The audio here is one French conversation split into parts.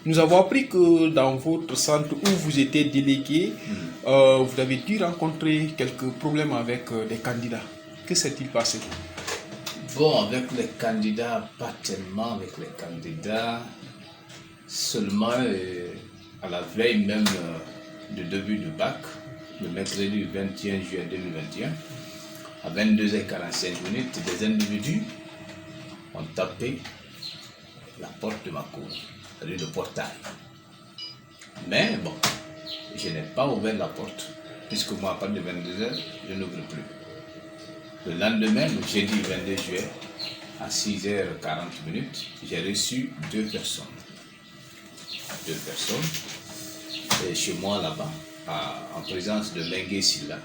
Nous avons appris que dans votre centre où vous étiez délégué, vous avez dû rencontrer quelques problèmes avec des candidats. Que s'est-il passé? Bon, avec les candidats, pas tellement avec les candidats, seulement à la veille même du début du bac, le mercredi 21 juillet 2021, à 22h45, des individus ont tapé la porte de ma cour, c'est-à-dire le portail. Mais bon, je n'ai pas ouvert la porte, puisque moi, à partir de 22h, je n'ouvre plus. Le lendemain, le jeudi 22 juillet, à 6h40, j'ai reçu deux personnes. Et chez moi là-bas, en présence de Mengue Silla.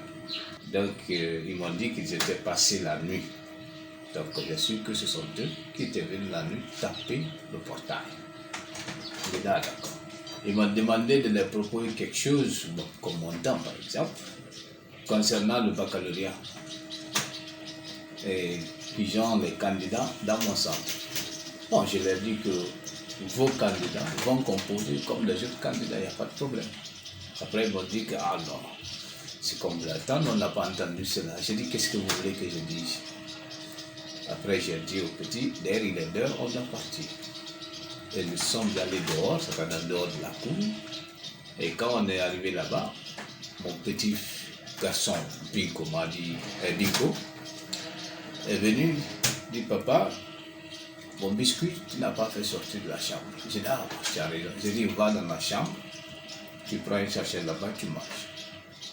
Donc, ils m'ont dit qu'ils étaient passés la nuit. Donc, j'ai su que ce sont eux qui étaient venus la nuit taper le portail. Et là, d'accord. Ils m'ont demandé de leur proposer quelque chose, bon, comme montant par exemple, concernant le baccalauréat. Et ils ont les candidats dans mon centre. Bon, je leur ai dit que vos candidats vont composer comme les autres candidats, il n'y a pas de problème. Après, ils m'ont dit que, ah non, c'est comme l'attente, on n'a pas entendu cela. J'ai dit, qu'est-ce que vous voulez que je dise? Après, j'ai dit au petit, d'ailleurs, il est dehors, on doit partir. Et nous sommes allés dehors, c'est-à-dire dehors de la cour. Et quand on est arrivé là-bas, mon petit garçon, Binko, m'a dit, Binko, est venu, dit, papa, mon biscuit, tu n'as pas fait sortir de la chambre. J'ai dit, ah, tu as raison. J'ai dit, va dans ma chambre, tu prends une sachet là-bas, tu manges.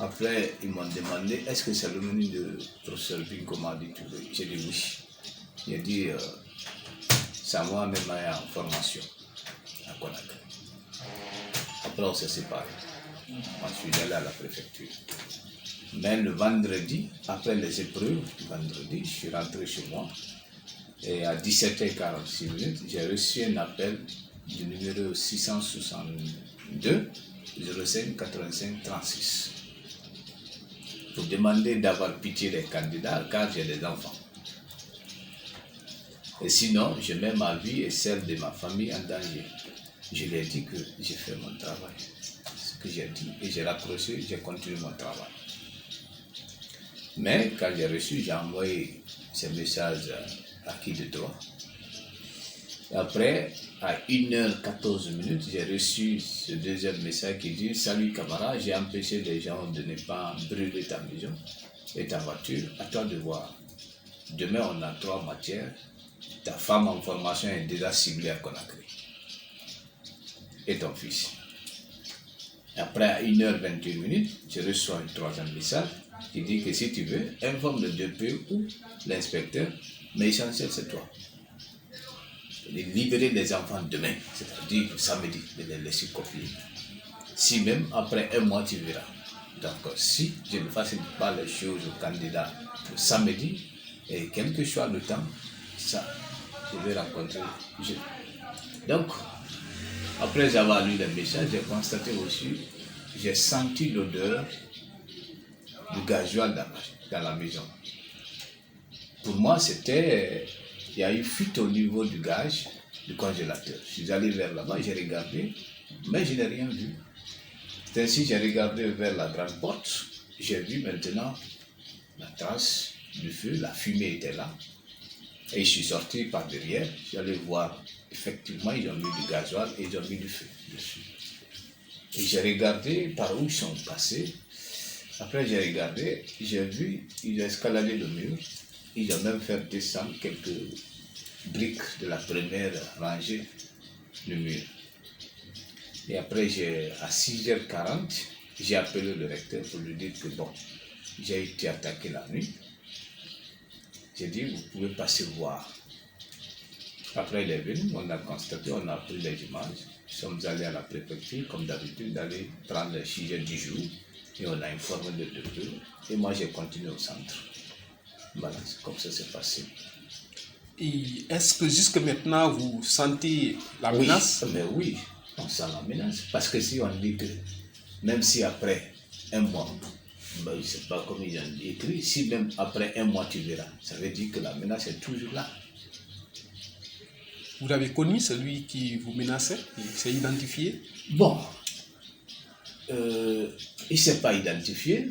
Après, ils m'ont demandé, est-ce que c'est le menu de professeur Binko m'a dit, j'ai dit oui. J'ai dit, c'est moi-même en formation à Conakry. Après, on s'est séparés. Moi, je suis allé à la préfecture. Mais le vendredi, après les épreuves, je suis rentré chez moi. Et à 17h46, j'ai reçu un appel du numéro 662 05 85 36 pour demander d'avoir pitié des candidats car j'ai des enfants. Et sinon, je mets ma vie et celle de ma famille en danger. Je lui ai dit que j'ai fait mon travail. Ce que j'ai dit. Et j'ai raccroché, j'ai continué mon travail. Mais quand j'ai reçu, j'ai envoyé ces messages à qui de droit. Après, à 1h14, j'ai reçu ce deuxième message qui dit « Salut camarade, j'ai empêché les gens de ne pas brûler ta maison et ta voiture. À toi de voir. Demain, on a 3 matières. Ta femme en formation est déjà ciblée à Conakry. Et ton fils. » Après, à 1h21, je reçois un troisième message qui dit que si tu veux, informe le DPE ou l'inspecteur, mais l'essentiel c'est toi. De libérer les enfants demain, c'est-à-dire samedi, de les laisser copier. Si même après un mois tu verras. Donc si je ne facilite pas les choses aux candidats le samedi, et quel que soit le temps, ça, je vais rencontrer. Donc, après avoir lu les messages, j'ai constaté aussi, j'ai senti l'odeur du gasoil dans la maison. Pour moi, il y a eu fuite au niveau du gaz du congélateur. Je suis allé vers là-bas, j'ai regardé, mais je n'ai rien vu. C'est ainsi j'ai regardé vers la grande porte, j'ai vu maintenant la trace du feu, la fumée était là. Et je suis sorti par derrière, j'allais voir, effectivement, ils ont mis du gasoil et ils ont mis du feu dessus. Et j'ai regardé par où ils sont passés. Après, j'ai regardé, j'ai vu, ils ont escaladé le mur. Ils ont même fait descendre quelques briques de la première rangée du mur. Et après, à 6h40, j'ai appelé le recteur pour lui dire que bon, j'ai été attaqué la nuit. J'ai dit, vous pouvez passer voir. Après, il est venu, on a constaté, on a pris les images. Nous sommes allés à la préfecture, comme d'habitude, d'aller prendre les sujets du jour. Et on a informé le docteur. Et moi, j'ai continué au centre. Voilà, c'est comme ça s'est passé. Et est-ce que jusque maintenant, vous sentez la menace? Oui, mais oui, on sent la menace. Parce que si on dit que, même si après un mois, ben, je ne sais pas comment ils ont écrit, si même après un mois tu verras, ça veut dire que la menace est toujours là. Vous avez connu celui qui vous menaçait? Il s'est identifié? Bon, il ne s'est pas identifié,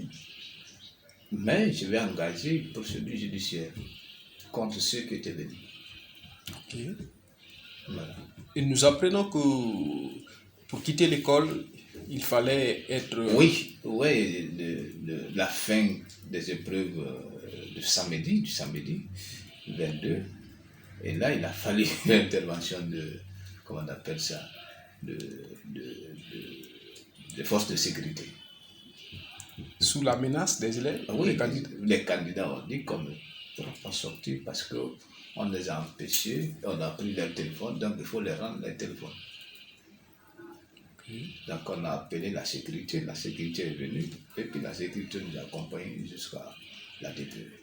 mais je vais engager une procédure judiciaire contre ceux qui étaient venus. Ok. Voilà. Et nous apprenons que pour quitter l'école, il fallait être... Oui, la fin des épreuves du samedi 22. Et là, il a fallu l'intervention de, comment on appelle ça, de forces de sécurité. Sous la menace des élèves? Oui, les candidats ont dit qu'on ne pourra pas sortir parce qu'on les a empêchés, on a pris leur téléphone, donc il faut les rendre leur téléphone. Donc on a appelé la sécurité est venue et puis la sécurité nous a accompagnés jusqu'à la DPE.